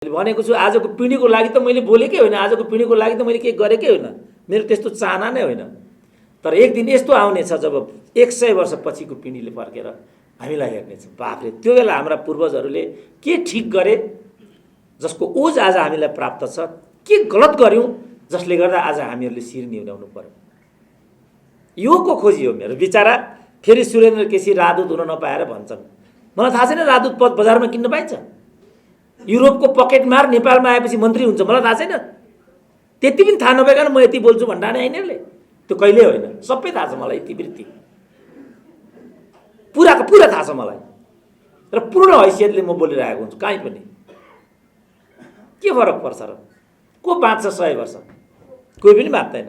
भनेको छु आजको पिँढीको लागि त मैले बोलेकै होइन, आजको पिँढीको लागि त मैले के गरेकै होइन, मेरो त्यस्तो चाहना नै होइन। तर एक दिन यस्तो आउनेछ जब 100 वर्षपछिको पिँढीले फर्केर हामीलाई हेर्नेछ, बाफरे त्यो बेला हाम्रा पूर्वजहरूले के ठिक गरे जसको ओज आज हामीलाई प्राप्त छ, के गलत गर्यौँ जसले गर्दा आज हामीहरूले शिर निहुर्याउनु पर्यो। योको खोजी हो मेरो। बिचारा फेरि सुरेन्द्र केसी राजदूत हुन नपाएर भन्छन्, मलाई थाहा छैन राजदूत पद बजारमा किन्न पाइन्छ, युरोपको पकेट मार नेपालमा आएपछि मन्त्री हुन्छ, मलाई थाहा छैन, त्यति पनि थाहा नभइकन म यति बोल्छु भन्दा नै यिनीहरूले, त्यो कहिले होइन, सबै थाहा छ मलाई, इतिवृत्ति पुराको पुरा थाहा छ मलाई, र पूर्ण हैसियतले म बोलिरहेको हुन्छु। कहीँ पनि के फरक पर्छ र? को बाँच्छ 100 वर्ष? कोही पनि बाँच्दैन।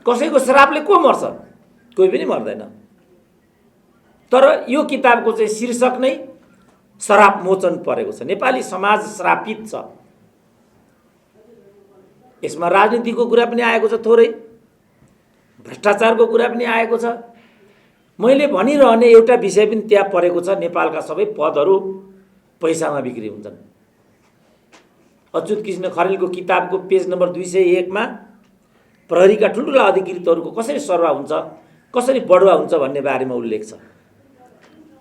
कसैको श्रापले को मर्छ? कोही पनि मर्दैन। तर यो किताबको चाहिँ शीर्षक नै श्राप मोचन परेको छ। नेपाली समाज श्रापित छ। यसमा राजनीतिको कुरा पनि आएको छ, थोरै भ्रष्टाचारको कुरा पनि आएको छ। मैले भनिरहने एउटा विषय पनि त्यहाँ परेको छ, नेपालका सबै पदहरू पैसामा बिक्री हुन्छन्। अच्युत कृष्ण खरेलको किताबको पेज नम्बर 201 मा प्रहरीका ठुल्ठुला अधिकृतहरूको कसरी सरुवा हुन्छ, कसरी बढुवा हुन्छ भन्ने बारेमा उल्लेख छ।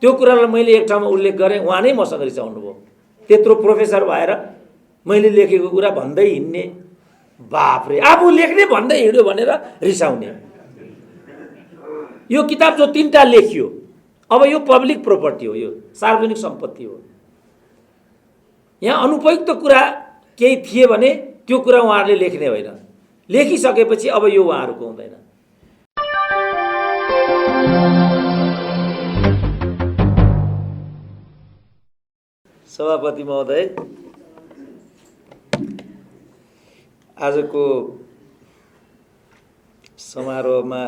त्यो कुरालाई मैले एक ठाउँमा उल्लेख गरेँ, उहाँ नै मसँग रिसाउनु भयो। त्यत्रो प्रोफेसर भएर मैले लेखेको कुरा भन्दै हिँड्ने, बाफरे आफू लेख्ने भन्दै हिँड्यो भनेर रिसाउने। यो किताब जो 3टा लेखियो, अब यो पब्लिक प्रोपर्टी हो, यो सार्वजनिक सम्पत्ति हो। यहाँ अनुपयुक्त कुरा केही थिए भने त्यो कुरा उहाँहरूले लेख्ने होइन, लेखिसकेपछि अब यो उहाँहरूको हुँदैन। सभापति महोदय, आजको समारोहमा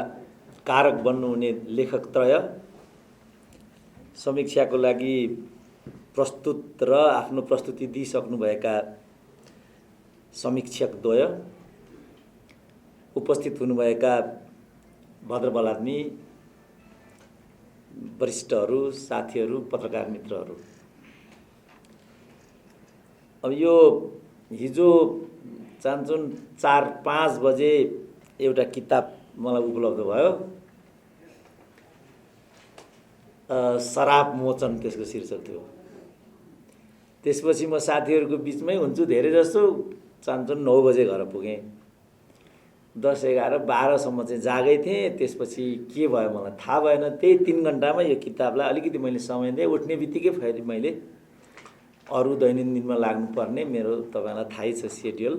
कारक बन्नुहुने लेखकत्रय, समीक्षाको लागि प्रस्तुत र आफ्नो प्रस्तुति दिइसक्नुभएका समीक्षकद्वय, उपस्थित हुनुभएका भद्रबलादमी वरिष्ठहरू, साथीहरू, पत्रकार मित्रहरू, अब यो हिजो चान्चुन 4-5 बजे एउटा किताब मलाई उपलब्ध भयो, श्राप मोचन त्यसको शीर्षक थियो। त्यसपछि म साथीहरूको बिचमै हुन्छु धेरै जस्तो, चान्चुन 9 बजे घर पुगेँ। 10, 11, 12 सम्म चाहिँ जागै थिएँ। त्यसपछि के भयो मलाई थाहा भएन। त्यही 3 घण्टामा यो किताबलाई अलिकति मैले समय दिएँ। उठ्ने बित्तिकै फेरि मैले अरू दैनन्दिनमा लाग्नुपर्ने, मेरो तपाईँलाई थाहै छ सेड्युल।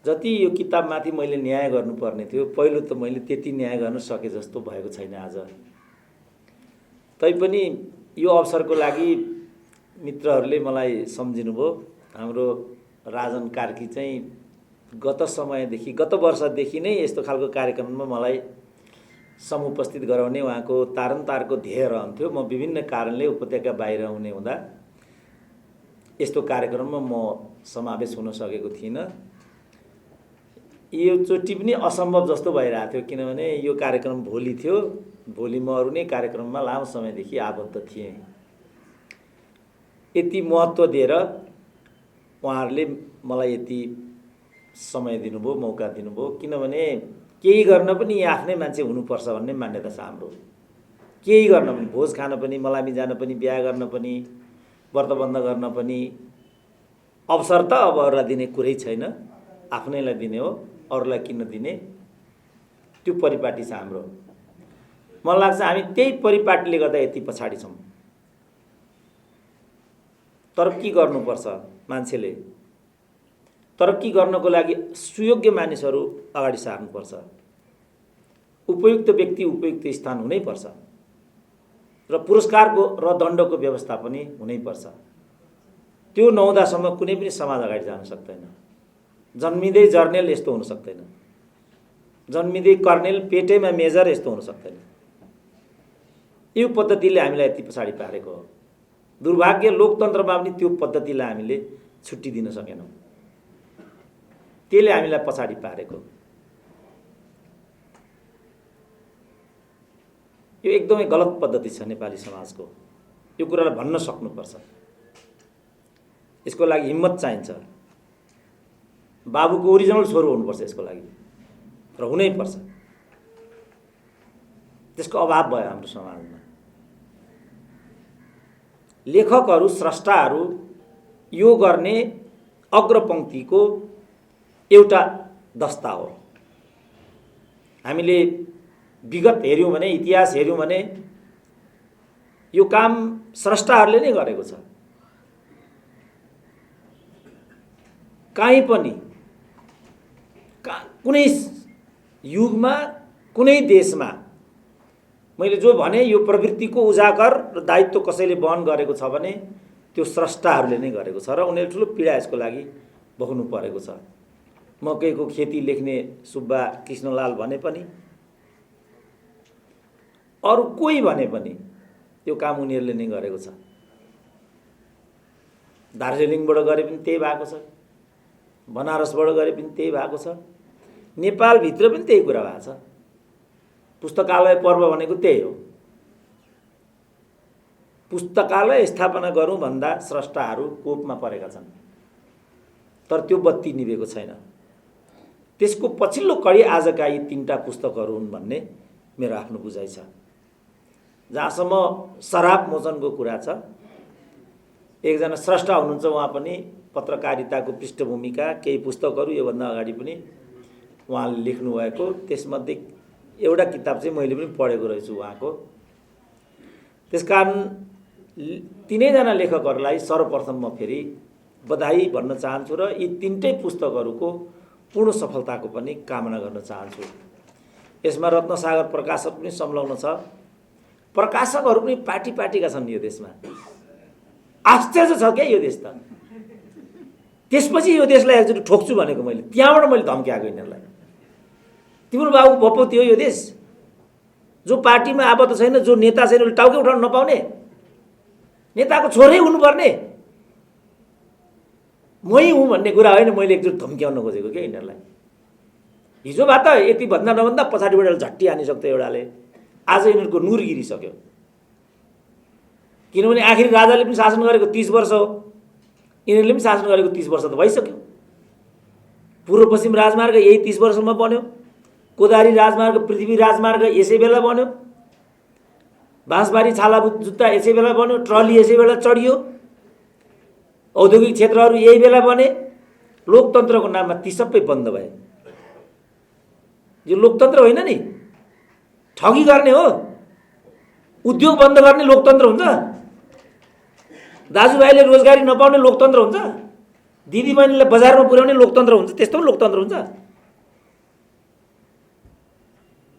जति यो किताबमाथि मैले न्याय गर्नुपर्ने थियो, पहिलो त मैले त्यति न्याय गर्न सके जस्तो भएको छैन आज। तैपनि यो अवसरको लागि मित्रहरूले मलाई सम्झिनुभयो। हाम्रो राजन कार्की चाहिँ गत समयदेखि, गत वर्षदेखि नै यस्तो खालको कार्यक्रममा मलाई समुपस्थित गराउने उहाँको तारनको ध्येय रहन्थ्यो। म विभिन्न कारणले उपत्यका बाहिर हुने हुँदा यस्तो कार्यक्रममा म समावेश हुन सकेको थिइनँ। यो चोटि पनि असम्भव जस्तो भइरहेको थियो, किनभने यो कार्यक्रम भोलि थियो। भोलि म अरू नै कार्यक्रममा लामो समयदेखि आबद्ध थिएँ। यति महत्त्व दिएर उहाँहरूले मलाई यति समय दिनुभयो, मौका दिनुभयो। किनभने केही गर्न पनि आफ्नै मान्छे हुनुपर्छ भन्ने मान्यता छ हाम्रो। केही गर्न पनि, भोज खान पनि, मलामी जान पनि, बिहा गर्न पनि, व्रतबन्ध गर्न पनि अवसर त अब अरूलाई दिने कुरै छैन, आफ्नैलाई दिने हो, अरूलाई किन्न दिने, त्यो परिपाटी छ हाम्रो। मलाई लाग्छ हामी त्यही परिपाटीले गर्दा यति पछाडि छौँ। तरक्की गर्नुपर्छ मान्छेले। तरक्की गर्नको लागि सुयोग्य मानिसहरू अगाडि सार्नुपर्छ। उपयुक्त व्यक्ति उपयुक्त स्थान हुनैपर्छ, र पुरस्कारको र दण्डको व्यवस्था पनि हुनैपर्छ। त्यो नहुँदासम्म कुनै पनि समाज अगाडि जान सक्दैन। जन्मिँदै जर्नेल यस्तो हुन सक्दैन, जन्मिँदै कर्नेल पेटैमा मेजर यस्तो हुन सक्दैन। यो पद्धतिले हामीलाई यति पछाडि पारेको हो। दुर्भाग्य लोकतन्त्रमा पनि त्यो पद्धतिलाई हामीले छुट्टी दिन सकेनौँ। त्यसले हामीलाई पछाडि पारेको। यो एकदमै गलत पद्धति छ नेपाली समाजको। यो कुरालाई भन्न सक्नुपर्छ। यसको लागि हिम्मत चाहिन्छ। बाबुको ओरिजिनल छोरो हुनुपर्छ यसको लागि, र हुनैपर्छ। त्यसको अभाव भयो हाम्रो समाजमा। लेखकहरू, स्रष्टाहरू यो गर्ने अग्रपङ्क्तिको एउटा दस्ता हो। हामीले विगत हेऱ्यौँ भने, इतिहास हेऱ्यौँ भने यो काम स्रष्टाहरूले नै गरेको छ। काहीँ पनि कुनै युगमा, कुनै देशमा मैले जो भने यो प्रवृत्तिको उजागर र दायित्व कसैले वहन गरेको छ भने त्यो स्रष्टाहरूले नै गरेको छ, र उनीहरूले ठुलो पीडा यसको लागि भोग्नु परेको छ। मकैको खेती लेख्ने सुब्बा कृष्णलाल भने पनि, अरू कोही भने पनि त्यो काम उनीहरूले नै गरेको छ। दार्जिलिङबाट गरे पनि त्यही भएको छ, बनारसबाट गरे पनि त्यही भएको छ, नेपालभित्र पनि त्यही कुरा भएको छ। पुस्तकालय पर्व भनेको त्यही हो। पुस्तकालय स्थापना गरौँ भन्दा स्रष्टाहरू कोपमा परेका छन्, तर त्यो बत्ती निभेको छैन। त्यसको पछिल्लो कडी आजका यी 3टा पुस्तकहरू हुन् भन्ने मेरो आफ्नो बुझाइ छ। जहाँसम्म शराब मोचनको कुरा छ, एकजना स्रष्टा हुनुहुन्छ, उहाँ पनि पत्रकारिताको पृष्ठभूमिका केही पुस्तकहरू योभन्दा अगाडि पनि उहाँले लेख्नुभएको, त्यसमध्ये एउटा किताब चाहिँ मैले पनि पढेको रहेछु उहाँको। त्यसकारण तिनैजना लेखकहरूलाई सर्वप्रथम म फेरि बधाई भन्न चाहन्छु र यी 3टै पुस्तकहरूको पूर्ण सफलताको पनि कामना गर्न चाहन्छु। यसमा रत्नसागर प्रकाशक पनि संलग्न छ। प्रकाशकहरू पनि पार्टीका छन् यो देशमा। आश्चर्य छ क्या यो देश त। त्यसपछि यो देशलाई एकचोटि ठोक्छु भनेको मैले, त्यहाँबाट मैले धम्क्याएको यिनीहरूलाई। तिम्रो बाबुको भपौती हो यो देश। जो पार्टीमा आबद्ध छैन, जो नेता छैन, उसले टाउकै उठाउन नपाउने, नेताको छोरै हुनुपर्ने, मै हुँ भन्ने कुरा होइन। मैले एकचोटि धम्क्याउन खोजेको क्या यिनीहरूलाई। हिजो भए त यति भन्दा नभन्दा पछाडिबाट झट्टी हानिसक्थ्यो एउटाले। आज यिनीहरूको नुर गिरिसक्यो। किनभने आखिर राजाले पनि शासन गरेको 30 वर्ष हो, यिनीहरूले पनि शासन गरेको 30 वर्ष त भइसक्यो। पूर्व पश्चिम राजमार्ग यही 30 वर्षमा बन्यो। कोदारी राजमार्ग, पृथ्वी राजमार्ग यसै बेला बन्यो। बाँसबारी छाला जुत्ता यसै बेला बन्यो। ट्रली यसै बेला चढियो। औद्योगिक क्षेत्रहरू यही बेला बने। लोकतन्त्रको नाममा ती सबै बन्द भए। यो लोकतन्त्र होइन नि, ठगी गर्ने हो। उद्योग बन्द गर्ने लोकतन्त्र हुन्छ? दाजुभाइले रोजगारी नपाउने लोकतन्त्र हुन्छ? दिदीबहिनीलाई बजारमा पुर्याउने लोकतन्त्र हुन्छ? त्यस्तो लोकतन्त्र हुन्छ?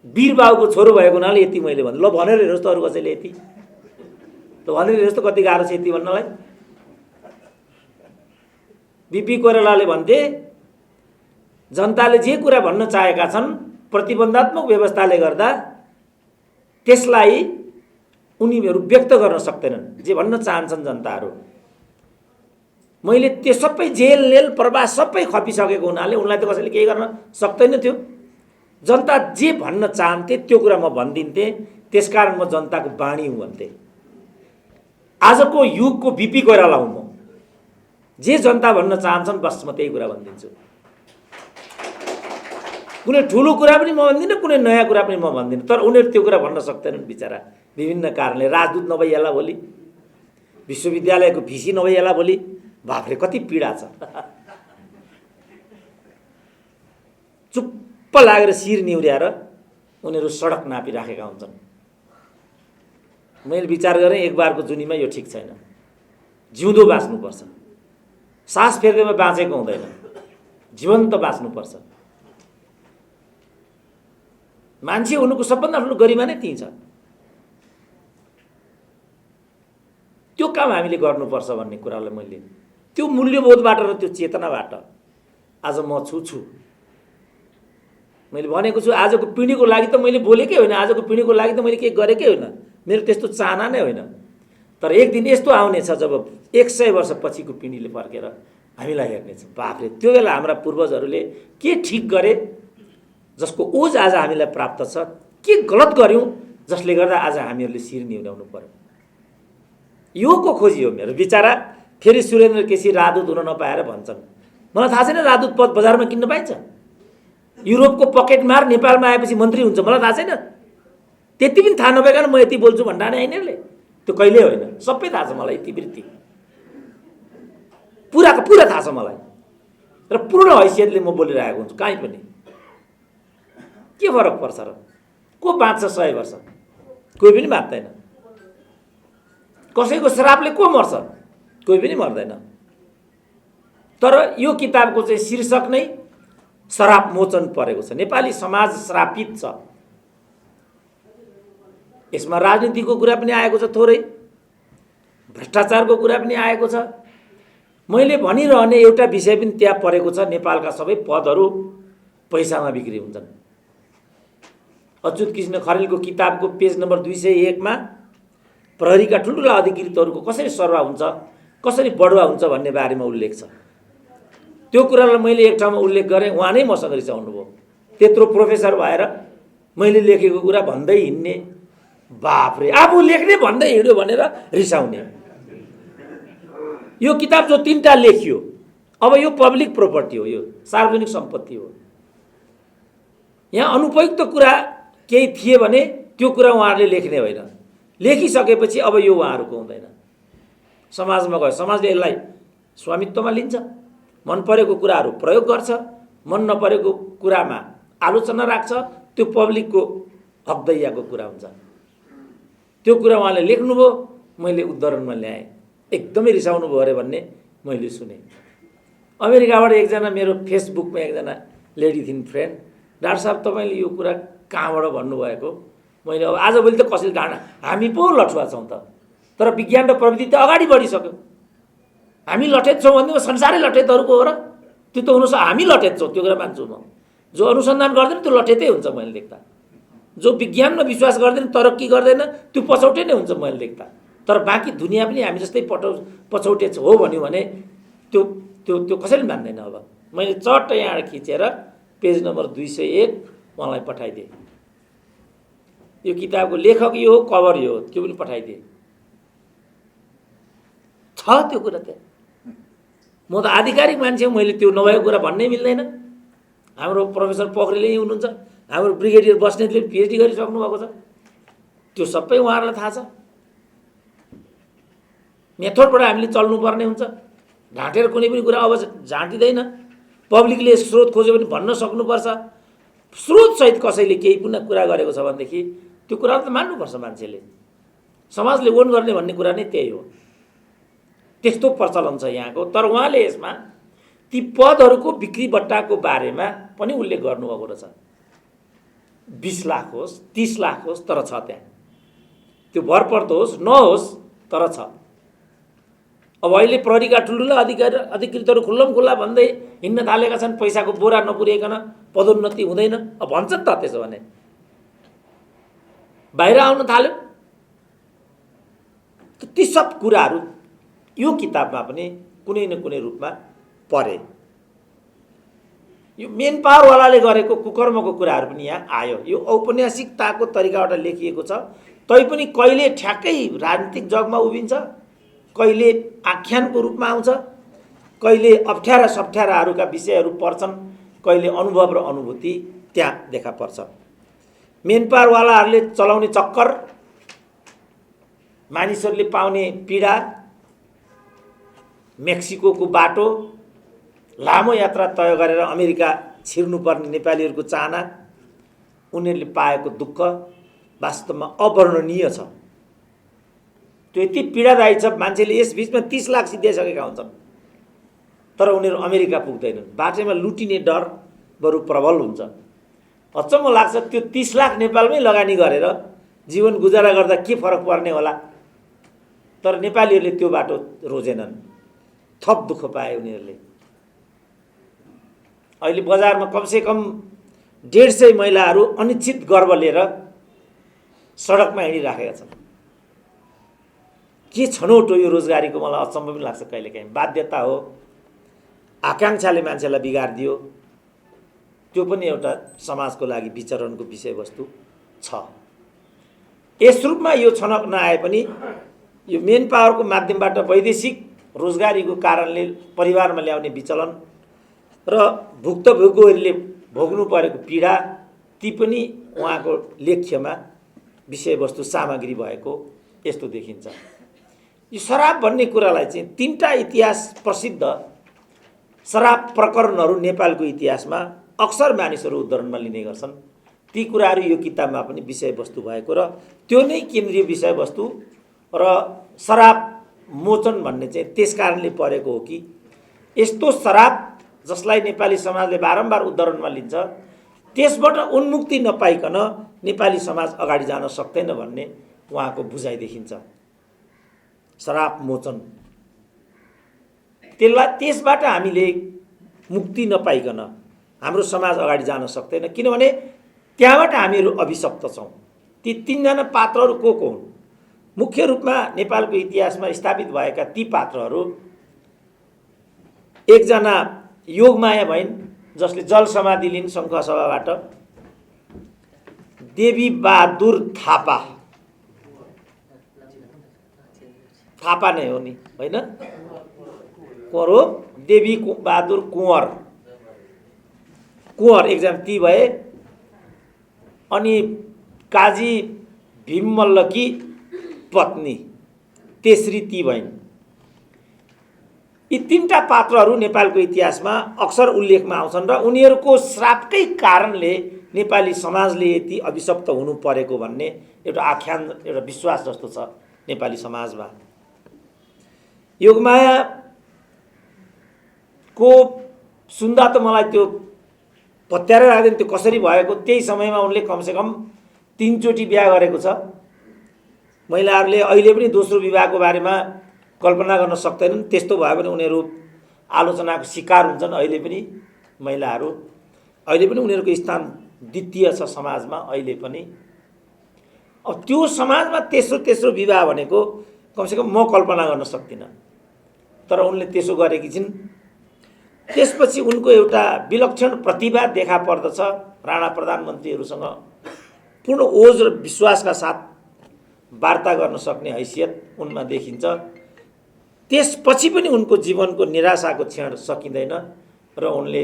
वीर बाबुको छोरो भएको हुनाले यति मैले भने, ल भनेर हेर्नुहोस् त अरू कसैले यति, ल भनेर हेर्नुहोस् त कति गाह्रो छ यति भन्नलाई। बिपी कोइरालाले भन्थे, जनताले जे कुरा भन्न चाहेका छन् प्रतिबन्धात्मक व्यवस्थाले गर्दा त्यसलाई उनीहरू व्यक्त गर्न सक्दैनन्। जे भन्न चाहन्छन् जनताहरू, मैले त्यो सबै जेल नेल प्रवाह सबै खपिसकेको हुनाले उनलाई त कसैले केही गर्न सक्दैन थियो। जनता जे भन्न चाहन्थे त्यो कुरा म भनिदिन्थेँ, त्यसकारण म जनताको बाणी हुँ भन्थे। आजको युगको बिपी कोइराला हुँ म। जे जनता भन्न चाहन्छन् बस म त्यही कुरा भनिदिन्छु। कुनै ठुलो कुरा पनि म भन्दिनँ, कुनै नयाँ कुरा पनि म भन्दिनँ। तर उनीहरू त्यो कुरा भन्न सक्दैनन् बिचरा, विभिन्न कारणले। राजदूत नभइहाल्ला भोलि, विश्वविद्यालयको भिसी नभइहाल्ला भोलि। बाफ्रे कति पीडा छ। चुप्प लागेर शिर निहुर्याएर उनीहरू सडक नापिराखेका हुन्छन्। मैले विचार गरेँ एक बारको जुनीमा यो ठिक छैन। जिउँदो बाँच्नुपर्छ। सास फेर्दैमा बाँचेको हुँदैन, जीवन्त बाँच्नुपर्छ। मान्छे हुनुको सबभन्दा ठुलो गरिमा नै त्यही छ। त्यो काम हामीले गर्नुपर्छ भन्ने कुरालाई मैले त्यो मूल्यबोधबाट र त्यो चेतनाबाट आज म छु। मैले भनेको छु, आजको पिँढीको लागि त मैले बोलेकै होइन, आजको पिँढीको लागि त मैले केही गरेकै होइन। मेरो त्यस्तो चाहना नै होइन। तर एक दिन यस्तो आउनेछ जब 100 वर्ष पछिको पिँढीले फर्केर हामीलाई हेर्नेछ, बाफरे त्यो बेला हाम्रा पूर्वजहरूले के ठिक गरे जसको ओज आज हामीलाई प्राप्त छ, के गलत गर्यौँ जसले गर्दा आज हामीहरूले शिर निहुर्याउनु पर्यो। योको खोजी हो मेरो। बिचारा फेरि सुरेन्द्र केसी राजदूत हुन नपाएर भन्छन्। मलाई थाहा छैन राजदूत पद बजारमा किन्न पाइन्छ? युरोपको पकेट मार नेपालमा आएपछि मन्त्री हुन्छ, मलाई थाहा छैन। त्यति पनि थाहा नभइकन म यति बोल्छु भन्दा नै यिनीहरूले, त्यो कहिल्यै होइन। सबै थाहा छ मलाई, इतिवृत्ति पुराको पुरा थाहा छ मलाई, र पूर्ण हैसियतले म बोलिरहेको हुन्छु। कहीँ पनि के फरक पर्छ र? को बाँच्छ 100 वर्ष? कोही पनि बाँच्दैन। कसैको श्रापले को मर्छ? कोही पनि मर्दैन। तर यो किताबको चाहिँ शीर्षक नै श्राप मोचन परेको छ। नेपाली समाज श्रापित छ। यसमा राजनीतिको कुरा पनि आएको छ, थोरै भ्रष्टाचारको कुरा पनि आएको छ। मैले भनिरहने एउटा विषय पनि त्यहाँ परेको छ, नेपालका सबै पदहरू पैसामा बिक्री हुन्छन्। अच्युत कृष्ण खरेलको किताबको पेज नम्बर 201 मा प्रहरीका ठुल्ठुला अधिकृतहरूको कसरी सरुवा हुन्छ, कसरी बढुवा हुन्छ भन्ने बारेमा उल्लेख छ। त्यो कुरालाई मैले एक ठाउँमा उल्लेख गरेँ, उहाँ नै मसँग रिसाउनु भयो। त्यत्रो प्रोफेसर भएर मैले लेखेको कुरा भन्दै हिँड्ने, बाफरे आफू लेख्ने भन्दै हिँड्यो भनेर रिसाउने। यो किताब जो 3टा लेखियो, अब यो पब्लिक प्रोपर्टी हो, यो सार्वजनिक सम्पत्ति हो। यहाँ अनुपयुक्त कुरा केही थिए भने त्यो कुरा उहाँहरूले लेख्ने होइन। लेखिसकेपछि अब यो उहाँहरूको हुँदैन। समाजमा गयो, समाजले यसलाई स्वामित्वमा लिन्छ, मन परेको कुराहरू प्रयोग गर्छ, मन नपरेको कुरामा आलोचना राख्छ। त्यो पब्लिकको हकदैयाको कुरा हुन्छ। त्यो कुरा उहाँले लेख्नुभयो, मैले उद्धरणमा ल्याएँ। एकदमै रिसाउनु भयो अरे भन्ने मैले सुने। अमेरिकाबाट एकजना मेरो फेसबुकमा एकजना लेडी थिइन् फ्रेन्ड, डाक्टर साहब तपाईँले यो कुरा कहाँबाट भन्नुभएको? मैले अब आजभोलि त कसैले गाडा, हामी पो लठुवा छौँ त, तर विज्ञान र प्रविधि त अगाडि बढिसक्यो। हामी लठेत छौँ भने संसारै लठेतहरूको हो र? त्यो त हुनु हामी लठेत छौँ, त्यो कुरा मान्छु म। जो अनुसन्धान गर्दैन त्यो लठेतै हुन्छ मैले देख्दा। जो विज्ञानमा विश्वास गर्दैन, तरक्की गर्दैन, त्यो पछौटे नै हुन्छ मैले देख्दा। तर बाँकी दुनियाँ पनि हामी जस्तै पछौटे हो भन्यो भने त्यो त्यो त्यो कसैले मान्दैन। अब मैले चट्ट यहाँ खिचेर पेज नम्बर 201 उहाँलाई पठाइदिएँ। यो किताबको लेखक यो हो, कभर यो हो, त्यो पनि पठाइदिएँ। छ त्यो कुरा त्यहाँ। म त आधिकारिक मान्छे हो, मैले त्यो नभएको कुरा भन्नै मिल्दैन। हाम्रो प्रोफेसर पोखरेलले यही हुनुहुन्छ, हाम्रो ब्रिगेडियर बस्नेतले पिएचडी गरिसक्नु भएको छ। त्यो सबै उहाँहरूलाई थाहा छ। मेथडबाट हामीले चल्नुपर्ने हुन्छ। ढाँटेर कुनै पनि कुरा अब झाँटिँदैन। पब्लिकले स्रोत खोज्यो भने भन्न सक्नुपर्छ। स्रोतसहित कसैले केही पुनः कुरा गरेको छ भनेदेखि त्यो कुरा त मान्नुपर्छ मान्छेले। समाजले ओन गर्ने भन्ने कुरा नै त्यही हो। त्यस्तो प्रचलन छ यहाँको। तर उहाँले यसमा ती पदहरूको बिक्री बट्टाको बारेमा पनि उल्लेख गर्नुभएको रहेछ। 20 लाख होस्, 30 लाख होस्, तर छ त्यहाँ। त्यो भरपर्दो होस् नहोस्, तर छ। अब अहिले प्रहरीका ठुल्ठुला अधिकृतहरू खुल्लमखुल्ला भन्दै हिँड्न थालेका छन्, पैसाको बोरा नपुर्याइकन पदोन्नति हुँदैन। अब भन्छन् त त्यसो भने बाहिर आउन थाल्यो। ती सब कुराहरू यो किताबमा पनि कुनै न कुनै रूपमा परे। यो मेन पावरवालाले गरेको कुकर्मको कुराहरू पनि यहाँ आयो। यो औपन्यासिकताको तरिकाबाट लेखिएको छ। तैपनि कहिले ठ्याक्कै राजनीतिक जगमा उभिन्छ, कहिले आख्यानको रूपमा आउँछ, कहिले अप्ठ्यारा सप्ठ्याराहरूका विषयहरू पर्छन्, कहिले अनुभव र अनुभूति त्यहाँ देखा पर्छ। मेन पावरवालाहरूले चलाउने चक्कर, मानिसहरूले पाउने पीडा, मेक्सिकोको बाटो, लामो यात्रा तय गरेर अमेरिका छिर्नुपर्ने नेपालीहरूको चाहना, उनीहरूले पाएको दुःख वास्तवमा अवर्णनीय छ। त्यो यति पीडादायी छ। मान्छेले यस बीचमा 30 लाख सिद्ध्याइसकेका हुन्छन्, तर उनीहरू अमेरिका पुग्दैनन्। बाटोमा लुटिने डर बरु प्रबल हुन्छ। अचम्म लाग्छ, त्यो 30 लाख नेपालमै लगानी गरेर जीवन गुजारा गर्दा के फरक पर्ने होला। तर नेपालीहरूले त्यो बाटो रोजेनन्, थप दुःख पाए उनीहरूले। अहिले बजारमा कमसेकम 150 महिलाहरू अनिश्चित गर्भ लिएर सडकमा हिँडिराखेका छन्। के छनौट हो यो रोजगारीको? मलाई अचम्म पनि लाग्छ कहिलेकाहीँ। बाध्यता हो, आकाङ्क्षाले मान्छेलाई बिगारिदियो। त्यो पनि एउटा समाजको लागि विचरणको विषयवस्तु छ। यस रूपमा यो छनक नआए पनि यो मेन पावरको माध्यमबाट वैदेशिक रोजगारीको कारणले परिवारमा ल्याउने विचलन र भुक्तभोगीहरूले भोग्नु परेको पीडा ती पनि उहाँको लेख्यमा विषयवस्तु सामग्री भएको यस्तो देखिन्छ। यो शराब भन्ने कुरालाई चाहिँ तीनटा इतिहास प्रसिद्ध शराब प्रकरणहरू नेपालको इतिहासमा अक्सर मानिसहरू उदाहरणमा लिने गर्छन्। ती कुराहरू यो किताबमा पनि विषयवस्तु भएको र त्यो नै केन्द्रीय विषयवस्तु र शराब मोचन भन्ने चाहिँ त्यस कारणले परेको हो कि यस्तो शराब जसलाई नेपाली समाजले बारम्बार उदाहरणमा लिन्छ त्यसबाट उन्मुक्ति नपाइकन नेपाली समाज अगाडि जान सक्दैन भन्ने उहाँको बुझाइ देखिन्छ। शराब मोचन त्यसबाट हामीले मुक्ति नपाइकन हाम्रो समाज अगाडि जान सक्दैन, किनभने त्यहाँबाट हामीहरू अभिशप्त छौँ। ती तीनजना पात्रहरू को हुन्? मुख्य रूपमा नेपालको इतिहासमा स्थापित भएका ती पात्रहरू, एकजना योगमाया भइन् जसले जल समाधि लिन् शङ्खसभाबाट, देवी बहादुर थापा, थापा नै हो नि होइन, कुँवर हो, देवी बहादुर कुँवर एकजना ती भए। अनि काजी भीममल्लकी पत्नी तेस्री ती भइन्। यी तीनटा पात्रहरू नेपालको इतिहासमा अक्सर उल्लेखमा आउँछन् र उनीहरूको श्रापकै कारणले नेपाली समाजले यति अभिशप्त हुनु परेको भन्ने एउटा आख्यान, एउटा विश्वास जस्तो छ नेपाली समाजमा। योगमायाको सुन्दा त मलाई त्यो पत्याएर राख्दैन त्यो कसरी भएको। त्यही समयमा उनले कमसेकम 3 चोटि बिहा गरेको छ। महिलाहरूले अहिले पनि दोस्रो विवाहको बारेमा कल्पना गर्न सक्दैनन्। त्यस्तो भयो भने उनीहरू आलोचनाको शिकार हुन्छन्। अहिले पनि महिलाहरू, अहिले पनि उनीहरूको स्थान द्वितीय छ समाजमा अहिले पनि। अब त्यो समाजमा तेस्रो विवाह भनेको कमसेकम म कल्पना गर्न सक्दिनँ, तर उनले त्यसो गरेकी छिन्। त्यसपछि उनको एउटा विलक्षण प्रतिभा देखा पर्दछ। राणा प्रधानमन्त्रीहरूसँग पूर्ण ओज र विश्वासका साथ वार्ता गर्न सक्ने हैसियत उनमा देखिन्छ। त्यसपछि पनि उनको जीवनको निराशाको क्षण सकिँदैन र उनले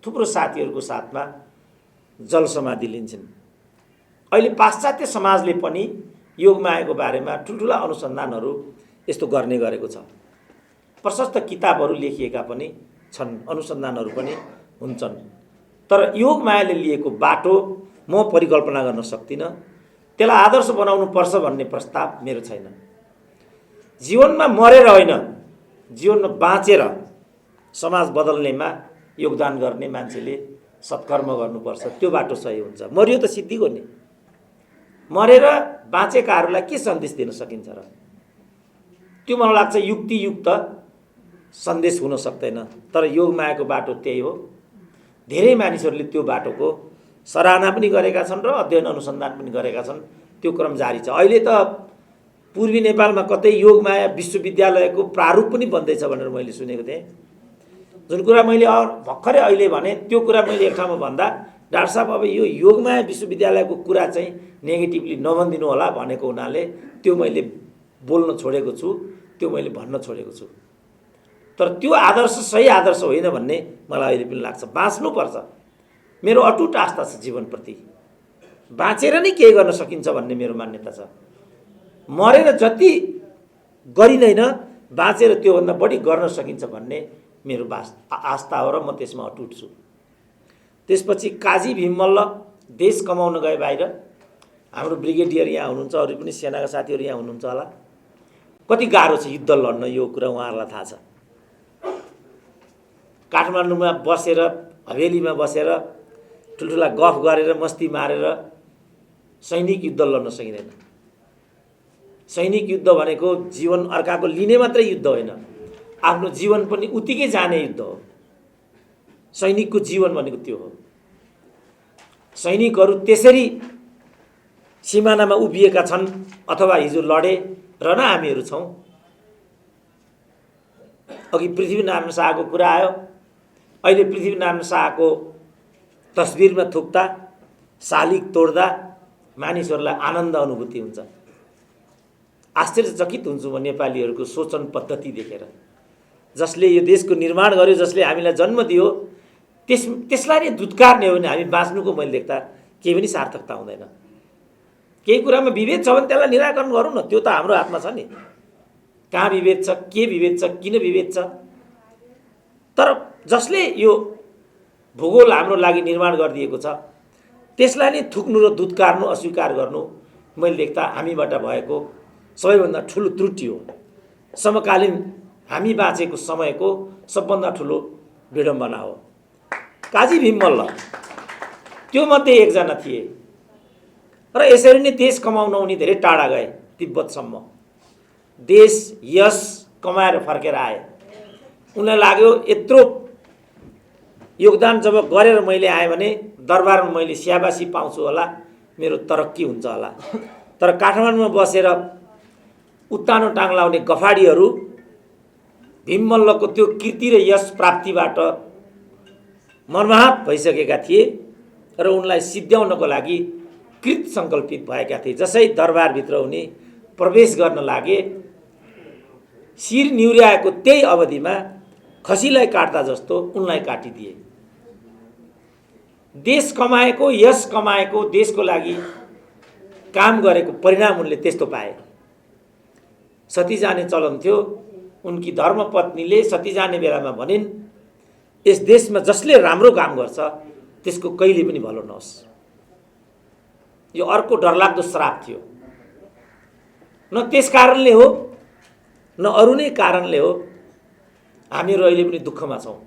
थुप्रो साथीहरूको साथमा जल समाधि लिन्छन्। अहिले पाश्चात्य समाजले पनि योगमायाको बारेमा ठुल्ठुला अनुसन्धानहरू यस्तो गर्ने गरेको छ। प्रशस्त किताबहरू लेखिएका पनि छन्, अनुसन्धानहरू पनि हुन्छन्। तर योगमायाले लिएको बाटो म परिकल्पना गर्न सक्दिनँ। त्यसलाई आदर्श बनाउनु पर्छ भन्ने प्रस्ताव मेरो छैन। जीवनमा मरेर होइन, जीवनमा बाँचेर समाज बदल्नेमा योगदान गर्ने मान्छेले सत्कर्म गर्नुपर्छ, त्यो बाटो सही हुन्छ। मरियो त सिद्धिको नि, मरेर बाँचेकाहरूलाई के सन्देश दिन सकिन्छ र? त्यो मलाई लाग्छ युक्तियुक्त सन्देश हुन सक्दैन। तर योगमायाको बाटो त्यही हो। धेरै मानिसहरूले त्यो बाटोको सराहना पनि गरेका छन् र अध्ययन अनुसन्धान पनि गरेका छन्। त्यो क्रम जारी छ। अहिले त पूर्वी नेपालमा कतै योगमाया विश्वविद्यालयको प्रारूप पनि बन्दैछ भनेर मैले सुनेको थिएँ। जुन कुरा मैले भर्खरै अहिले भने त्यो कुरा मैले एक ठाउँमा भन्दा डाक्टर साहब अब यो योगमाया विश्वविद्यालयको कुरा चाहिँ नेगेटिभली नभनिदिनु होला भनेको हुनाले त्यो मैले बोल्न छोडेको छु, त्यो मैले भन्न छोडेको छु। तर त्यो आदर्श सही आदर्श होइन भन्ने मलाई अहिले पनि लाग्छ। बाँच्नुपर्छ, मेरो अटुट आस्था छ जीवनप्रति। बाँचेर नै केही गर्न सकिन्छ भन्ने मेरो मान्यता छ। मरेर जति गरिँदैन, बाँचेर त्योभन्दा बढी गर्न सकिन्छ भन्ने मेरो आस्था हो र म त्यसमा अटुट छु। त्यसपछि काजी भीममल्ल देश कमाउन गए बाहिर। हाम्रो ब्रिगेडियर यहाँ हुनुहुन्छ, अरू पनि सेनाका साथीहरू यहाँ हुनुहुन्छ होला। कति गाह्रो छ युद्ध लड्न, यो कुरा उहाँहरूलाई थाहा छ। काठमाडौँमा बसेर, हवेलीमा बसेर ठुल्ठुला गफ गरेर मस्ती मारेर सैनिक युद्ध लड्न सकिँदैन। सैनिक युद्ध भनेको जीवन अर्काको लिने मात्रै युद्ध होइन, आफ्नो जीवन पनि उतिकै जाने युद्ध हो। सैनिकको जीवन भनेको त्यो हो। सैनिकहरू त्यसरी सिमानामा उभिएका छन् अथवा हिजो लडे र न हामीहरू छौँ। अघि पृथ्वीनारायण शाहको कुरा आयो। अहिले पृथ्वीनारायण शाहको तस्बिरमा थुक्दा, शालिग तोड्दा मानिसहरूलाई आनन्द अनुभूति हुन्छ। आश्चर्यचकित हुन्छु म नेपालीहरूको सोचन पद्धति देखेर। जसले यो देशको निर्माण गर्यो, जसले हामीलाई जन्म दियो, त्यसलाई नै दुत्कारने हो भने हामी बाँच्नुको मैले देख्दा केही पनि सार्थकता हुँदैन। केही कुरामा विभेद छ भने त्यसलाई निराकरण गरौँ न, त्यो त हाम्रो हातमा छ नि। कहाँ विभेद छ, के विभेद छ, किन विभेद छ? तर जसले यो भूगोल हाम्रो लागि निर्माण गरिदिएको छ त्यसलाई नै थुक्नु र दुत्कारनु, अस्वीकार गर्नु मैले देख्दा हामीबाट भएको सबैभन्दा ठुलो त्रुटि हो। समकालीन हामी बाँचेको समयको सबभन्दा ठुलो विडम्बना हो। काजी भीम मल्ल त्यो मध्ये एकजना थिए र यसरी नै देश कमाउन उनी धेरै टाढा गए, तिब्बतसम्म। देश यस कमाएर फर्केर आए। उनलाई लाग्यो यत्रो योगदान जब गरेर मैले आएँ भने दरबारमा मैले स्याबासी पाउँछु होला, मेरो तरक्की हुन्छ होला। तर काठमाडौँमा बसेर उत्तानो टाङ लाउने गफाडीहरू भीममल्लको त्यो कीर्ति र यश प्राप्तिबाट मर्माहत भइसकेका थिए र उनलाई सिद्ध्याउनको लागि कृत सङ्कल्पित भएका थिए। जसै दरबारभित्र उनी प्रवेश गर्न लागे, शिर निहुर्याएको त्यही अवधिमा खसीलाई काट्दा जस्तो उनलाई काटिदिए। देश कमाएको, यश कमाएको, देशको लागि काम गरेको परिणाम उनले त्यस्तो पाए। सती जाने चलन थियो। उनकी धर्मपत्नीले सती जाने बेलामा भनिन्, यस देशमा जसले राम्रो काम गर्छ त्यसको कहिले पनि भलो नहोस्। यो अर्को डरलाग्दो श्राप थियो। न त्यस कारणले हो न अरू नै कारणले हो हामीहरू अहिले पनि दुःखमा छौँ।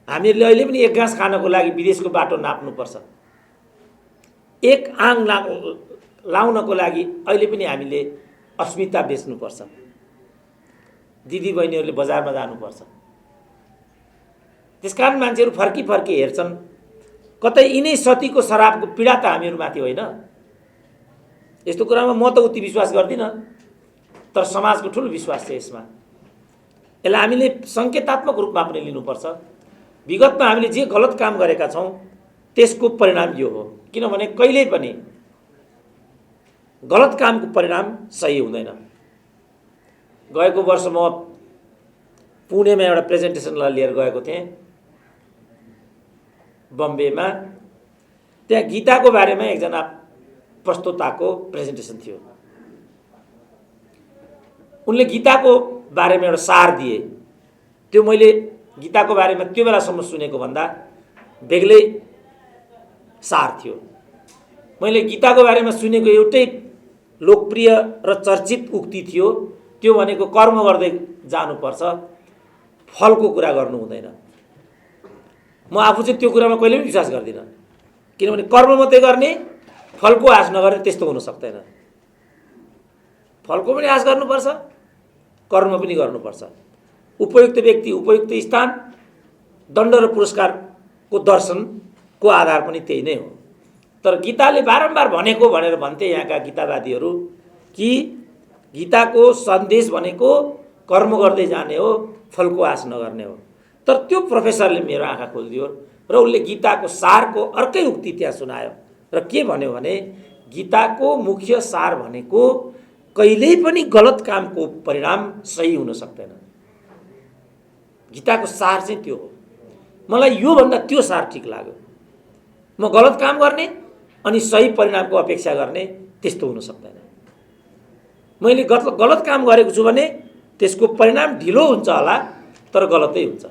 हामीहरूले अहिले पनि एक घाँस खानको लागि विदेशको बाटो नाप्नुपर्छ। एक आङ लाउनको लागि अहिले पनि हामीले अस्मिता बेच्नुपर्छ। दिदी बहिनीहरूले बजारमा जानुपर्छ। त्यसकारण मान्छेहरू फर्की फर्की हेर्छन्। कतै यिनै सतीको शराबको पीडा त हामीहरूमाथि होइन? यस्तो कुरामा म त उति विश्वास गर्दिनँ, तर समाजको ठुलो विश्वास छ यसमा। यसलाई हामीले सङ्केतात्मक रूपमा पनि लिनुपर्छ। विगतमा हामीले जे गलत काम गरेका छौँ त्यसको परिणाम यो हो। किनभने कहिल्यै पनि गलत कामको परिणाम सही हुँदैन। गएको वर्ष म पुणेमा एउटा प्रेजेन्टेसनलाई लिएर गएको थिएँ, बम्बेमा। त्यहाँ गीताको बारेमा एकजना प्रस्तोताको प्रेजेन्टेसन थियो। उनले गीताको बारेमा एउटा सार दिए। त्यो मैले गीताको बारेमा त्यो बेलासम्म सुनेको भन्दा बेग्लै सार थियो। मैले गीताको बारेमा सुनेको एउटै लोकप्रिय र चर्चित उक्ति थियो, त्यो भनेको कर्म गर्दै जानुपर्छ, फलको कुरा गर्नु हुँदैन। म आफू चाहिँ त्यो कुरामा कहिले पनि विश्वास गर्दिनँ। किनभने कर्म मात्रै गर्ने, फलको आश नगर्ने, त्यस्तो हुन सक्दैन। फलको पनि आश गर्नुपर्छ, कर्म पनि गर्नुपर्छ। उपयुक्त व्यक्ति, उपयुक्त स्थान, दण्ड र पुरस्कारको दर्शनको आधार पनि त्यही नै हो। तर गीताले बारम्बार भनेको भनेर भन्थे यहाँका गीतावादीहरू कि गीताको सन्देश भनेको कर्म गर्दै जाने हो, फलको आश नगर्ने हो। तर त्यो प्रोफेसरले मेरो आँखा खोलिदियो र उसले गीताको सारको अर्कै उक्ति त्यहाँ सुनायो। र के भन्यो भने गीताको मुख्य सार भनेको कहिल्यै पनि गलत कामको परिणाम सही हुन सक्दैन। गीताको सार चाहिँ त्यो हो। मलाई योभन्दा त्यो सार ठिक लाग्यो। म गलत काम गर्ने अनि सही परिणामको अपेक्षा गर्ने, त्यस्तो हुन सक्दैन। मैले गलत काम गरेको छु भने त्यसको परिणाम ढिलो हुन्छ होला, तर गलतै हुन्छ।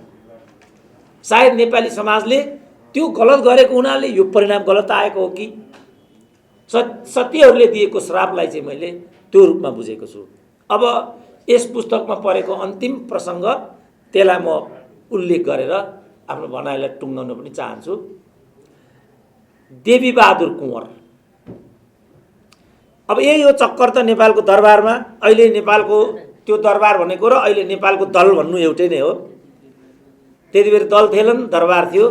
सायद नेपाली समाजले त्यो गलत गरेको हुनाले यो परिणाम गलत आएको हो कि सतीहरूले दिएको श्रापलाई चाहिँ मैले त्यो रूपमा बुझेको छु। अब यस पुस्तकमा परेको अन्तिम प्रसङ्ग, त्यसलाई म उल्लेख गरेर आफ्नो भनाइलाई टुङ्गाउन पनि चाहन्छु। देवी बहादुर कुँवर। अब यही हो चक्कर त नेपालको दरबारमा। अहिले नेपालको त्यो दरबार भनेको र अहिले नेपालको दल भन्नु एउटै नै हो। त्यति बेर दल थिएनन्, दरबार थियो।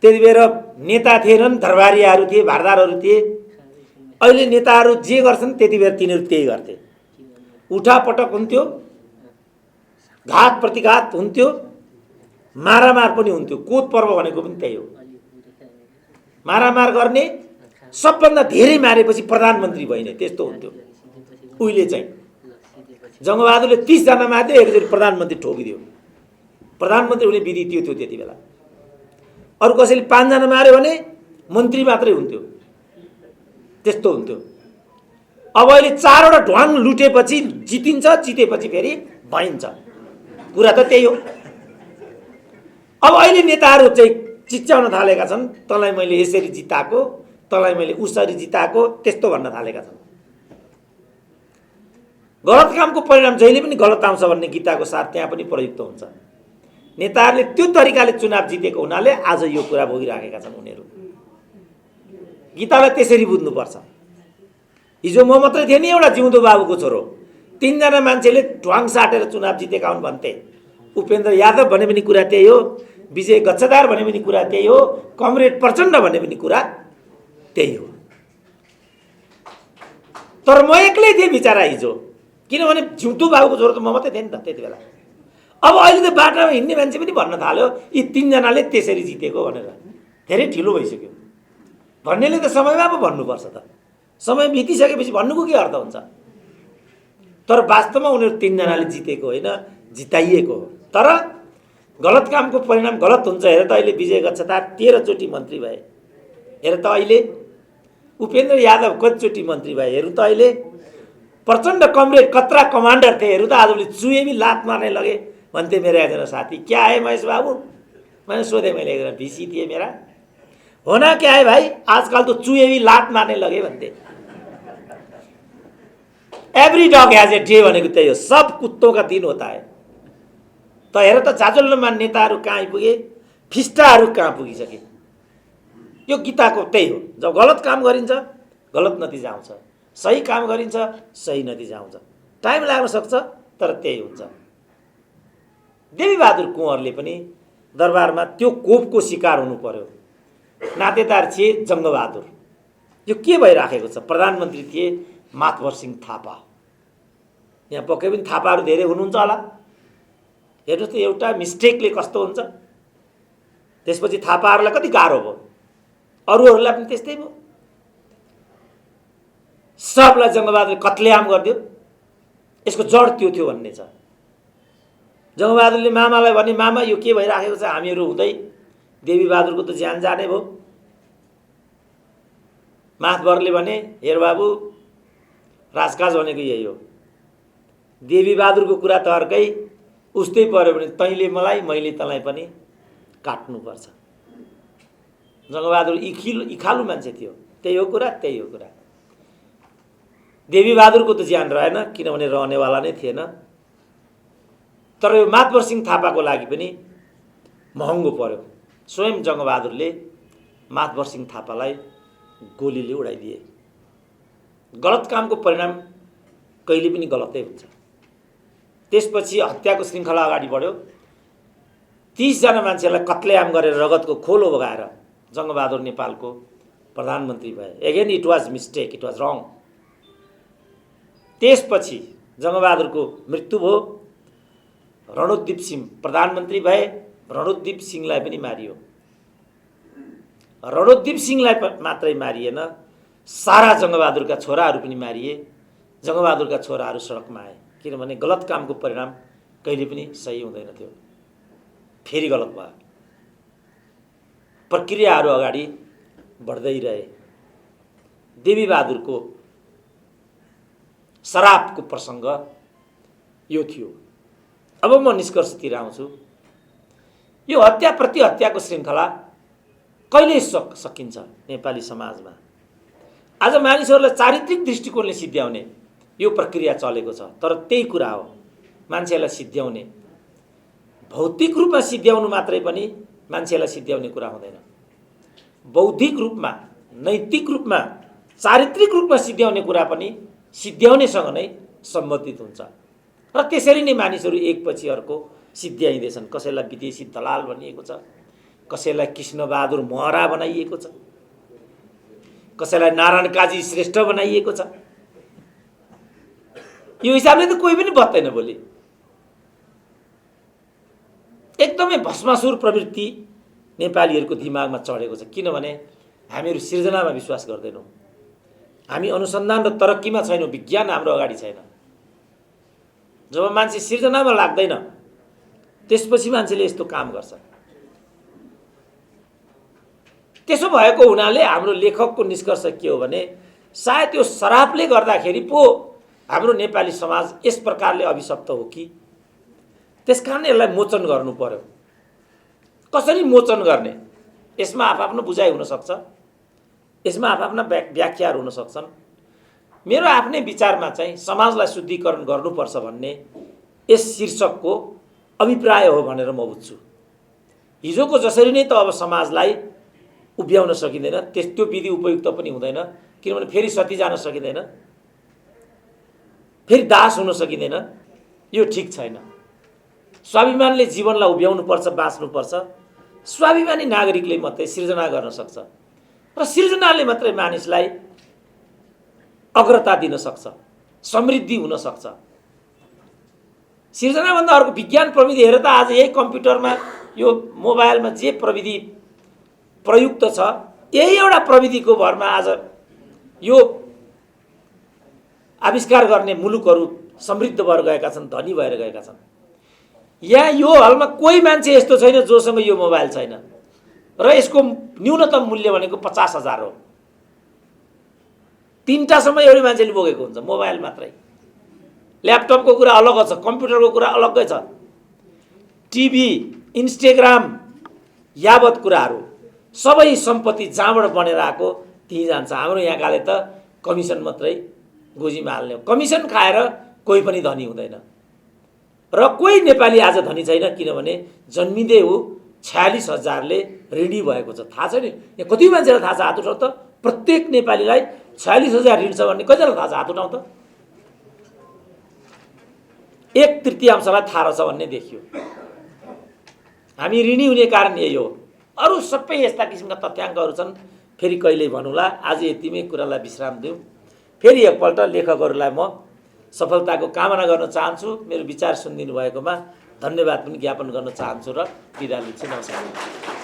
त्यति बेर नेता थिएनन्, दरबारियाहरू थिए, भारदारहरू थिए। अहिले नेताहरू जे गर्छन् त्यति बेर तिनीहरू त्यही गर्थे। उठापटक हुन्थ्यो, घात प्रतिघात हुन्थ्यो, मारामार पनि हुन्थ्यो। कोत पर्व भनेको पनि त्यही हो। मारामार गर्ने, सबभन्दा धेरै मारेपछि प्रधानमन्त्री भइने, त्यस्तो हुन्थ्यो उहिले चाहिँ। जङ्गबहादुरले 30 जना मार्दै एकचोटि प्रधानमन्त्री ठोकिदियो। प्रधानमन्त्री हुने विधि त्यो थियो त्यति बेला। अरू कसैले 5 जना मार्यो भने मन्त्री मात्रै हुन्थ्यो, त्यस्तो हुन्थ्यो। अब अहिले 4 वटा ढ्वाङ लुटेपछि जितिन्छ, जितेपछि फेरि भइन्छ। कुरा त त्यही हो। अब अहिले नेताहरू चाहिँ चिच्याउन थालेका छन्, तँलाई मैले यसरी जिताएको, तँलाई मैले उसरी जिताएको, त्यस्तो भन्न थालेका छन्। गलत कामको परिणाम जहिले पनि गलत आउँछ भन्ने गीताको सार त्यहाँ पनि प्रयुक्त हुन्छ। नेताहरूले त्यो तरिकाले चुनाव जितेको हुनाले आज यो कुरा भोगिराखेका छन् उनीहरू। गीतालाई त्यसरी बुझ्नुपर्छ। हिजो म मात्रै थिएँ नि एउटा जिउँदो बाबुको छोरो, 3 जना मान्छेले ढ्वाङ साटेर चुनाव जितेका हुन् भन्थे। उपेन्द्र यादव भने पनि कुरा त्यही हो, विजय गच्छदार भने पनि कुरा त्यही हो, कमरेड प्रचण्ड भने पनि कुरा त्यही हो। तर म एक्लै थिएँ बिचरा हिजो, किनभने जिउँदो बाबुको छोरो त म मात्रै थिएँ नि त त्यति बेला। अब अहिले त बाटामा हिँड्ने मान्छे पनि भन्न थाल्यो यी 3 जनाले त्यसरी जितेको भनेर। धेरै ढिलो भइसक्यो। भन्नेले त समयमा पो भन्नुपर्छ त। समय बितिसकेपछि भन्नुको के अर्थ हुन्छ? तर वास्तवमा उनीहरू 3 जनाले जितेको होइन, जिताइएको हो। तर गलत कामको परिणाम गलत हुन्छ। हेर त अहिले विजय गच्छदार 13 चोटि मन्त्री भए। हेर त अहिले उपेन्द्र यादव कतिचोटि मन्त्री भए। हेर्नु त अहिले प्रचण्ड कमरेड कत्रा कमान्डर थे। हेर्नु त आजभोलि चुएमी लात मार्ने लगे भन्थे मेरा एकजना साथी। क्या है महेश बाबू? मैंने सोधे, मैले एकजना भिसी थिए मेरा, होना क्या है भाई, आजकल तो चुएमी लात मार्ने लगे भन्थे। Every dog has a day भनेको त्यही हो। सब कुत्तों का दिन होता है। त हेर त जाजल्लोमा नेताहरू कहाँ आइपुगे, फिस्टाहरू कहाँ पुगिसके। यो गीताको त्यही हो। जब गलत काम गरिन्छ गलत नतिजा आउँछ, सही काम गरिन्छ सही नतिजा आउँछ। टाइम लाग्न सक्छ तर त्यही हुन्छ। देवीबहादुर कुँवरले पनि दरबारमा त्यो कोपको शिकार हुनु पर्यो। नातेदार थिए जङ्गबहादुर। यो के भइराखेको छ? प्रधानमन्त्री थिए मातवर सिंह थापा। यहाँ पक्कै पनि थापाहरू धेरै हुनुहुन्छ होला। हेर्नुहोस् त एउटा मिस्टेकले कस्तो हुन्छ। त्यसपछि थापाहरूलाई कति गाह्रो भयो, अरूहरूलाई पनि त्यस्तै भयो। सबलाई जङ्गबहादुरले कत्लेआम गरिदियो। यसको जड त्यो थियो भन्ने छ। जङ्गबहादुरले मामालाई भने, मामा यो के भइराखेको छ, हामीहरू हुँदै देवीबहादुरको त ज्यान जाने भयो। मातवरले भने, हेर बाबु, राजकाज भनेको यही हो। देवीबहादुरको कुरा त अर्कै, उस्तै पर्यो भने तैँले मलाई मैले तँलाई पनि काट्नुपर्छ। जङ्गबहादुर इखालु मान्छे थियो। त्यही हो कुरा, त्यही हो कुरा। देवीबहादुरको त ज्यान रहेन, किनभने रहनेवाला नै थिएन। तर यो मातवर सिंह थापाको लागि पनि महँगो पर्यो। स्वयं जङ्गबहादुरले मातवर सिंह थापालाई गोलीले उडाइदिए। गलत कामको परिणाम कहिले पनि गलतै हुन्छ। त्यसपछि हत्याको श्रृङ्खला अगाडि बढ्यो। 30 जना मान्छेलाई कत्लेआम गरेर रगतको खोलो बगाएर जङ्गबहादुर नेपालको प्रधानमन्त्री भए। Again it was mistake, it was wrong. त्यसपछि जङ्गबहादुरको मृत्यु भयो। रणोद्दीप सिंह प्रधानमन्त्री भए। रणोद्दीप सिंहलाई पनि मारियो। रणोद्दीप सिंहलाई मात्रै मारिएन, सारा जङ्गबहादुरका छोराहरू पनि मारिए। जङ्गबहादुरका छोराहरू सडकमा आए, किनभने गलत कामको परिणाम कहिले पनि सही हुँदैन थियो। फेरि गलत भयो। प्रक्रियाहरू अगाडि बढ्दै रहे। देवीबहादुरको शराबको प्रसङ्ग यो थियो। अब म निष्कर्षतिर आउँछु। यो हत्या प्रति हत्याको श्रृङ्खला कहिले सकिन्छ नेपाली समाजमा? आज मानिसहरूलाई चारित्रिक दृष्टिकोणले सिद्ध्याउने यो प्रक्रिया चलेको छ। तर त्यही कुरा हो, मान्छेलाई सिद्ध्याउने, भौतिक रूपमा सिद्ध्याउनु मात्रै पनि मान्छेलाई सिद्ध्याउने कुरा हुँदैन। बौद्धिक रूपमा, नैतिक रूपमा, चारित्रिक रूपमा सिद्ध्याउने कुरा पनि सिद्ध्याउनेसँग नै सम्बन्धित हुन्छ। र त्यसरी नै मानिसहरू एकपछि अर्को सिद्ध्याइँदैछन्। कसैलाई विदेशी दलाल भनिएको छ, कसैलाई कृष्णबहादुर महरा बनाइएको छ, कसैलाई नारायण काजी श्रेष्ठ बनाइएको छ। यो हिसाबले त कोही पनि बत्दैन भोलि। एकदमै भस्मासुर प्रवृत्ति नेपालीहरूको दिमागमा चढेको छ। किनभने हामीहरू सृजनामा विश्वास गर्दैनौँ। हामी अनुसन्धान र तरक्कीमा छैनौँ। विज्ञान हाम्रो अगाडि छैन। जब मान्छे सिर्जनामा लाग्दैन त्यसपछि मान्छेले यस्तो काम गर्छ। त्यसो भएको हुनाले हाम्रो लेखकको निष्कर्ष के हो भने सायद यो शराबले गर्दाखेरि पो हाम्रो नेपाली समाज यस प्रकारले अभिशप्त हो कि, त्यसकारण यसलाई मोचन गर्नु पर्यो। कसरी मोचन गर्ने, यसमा आफ्नो बुझाइ हुन सक्छ, यसमा आफ्ना व्याख्याहरू हुन सक्छन्। मेरो आफ्नै विचारमा चाहिँ समाजलाई शुद्धिकरण गर्नुपर्छ भन्ने यस शीर्षकको अभिप्राय हो भनेर म बुझ्छु। हिजोको जसरी नै त अब समाजलाई उभ्याउन सकिँदैन, त्यो विधि उपयुक्त पनि हुँदैन, किनभने फेरि सती जान सकिँदैन, फेरि दास हुन सकिँदैन, यो ठिक छैन। स्वाभिमानले जीवनलाई उभ्याउनुपर्छ, बाँच्नुपर्छ। स्वाभिमानी नागरिकले मात्रै सिर्जना गर्न सक्छ र सिर्जनाले मात्रै मानिसलाई अग्रता दिन सक्छ, समृद्धि हुन सक्छ। सिर्जनाभन्दा अर्को विज्ञान प्रविधि हेर त, आज यही कम्प्युटरमा यो मोबाइलमा जे प्रविधि प्रयुक्त छ, यही एउटा प्रविधिको भरमा आज यो आविष्कार गर्ने मुलुकहरू समृद्ध भएर गएका छन्, धनी भएर गएका छन्। यहाँ यो हालमा कोही मान्छे यस्तो छैन जोसँग यो मोबाइल छैन र यसको न्यूनतम मूल्य भनेको 50,000 हो। 3टासम्म एउटै मान्छेले बोकेको हुन्छ, मोबाइल मात्रै। ल्यापटपको कुरा अलग छ, कम्प्युटरको कुरा अलग्गै छ, टिभी, इन्स्टाग्राम यावत कुराहरू सबै सम्पत्ति जहाँबाट बनेर आएको त्यहीँ जान्छ। हाम्रो यहाँकाले त कमिसन मात्रै गोजीमा हाल्ने हो। कमिसन खाएर कोही पनि धनी हुँदैन र कोही नेपाली आज धनी छैन, किनभने जन्मिँदै ऊ 46,000ले ऋणी भएको छ। थाहा छैन यहाँ कति मान्छेलाई थाहा छ? हात उठाउँ त। प्रत्येक नेपालीलाई 46,000 ऋण छ भन्ने कतिलाई थाहा छ? हात उठाउँ त। 1/3 थाहा रहेछ भन्ने देखियो। हामी ऋणी हुने कारण यही हो। अरू सबै यस्ता किसिमका तथ्याङ्कहरू छन्, फेरि कहिल्यै भनौँला। आज यतिमै कुरालाई विश्राम दिउँ। फेरि एकपल्ट लेखकहरूलाई म सफलताको कामना गर्न चाहन्छु। मेरो विचार सुनिदिनु भएकोमा धन्यवाद पनि ज्ञापन गर्न चाहन्छु र बिदा लिन्छु। नमस्कार।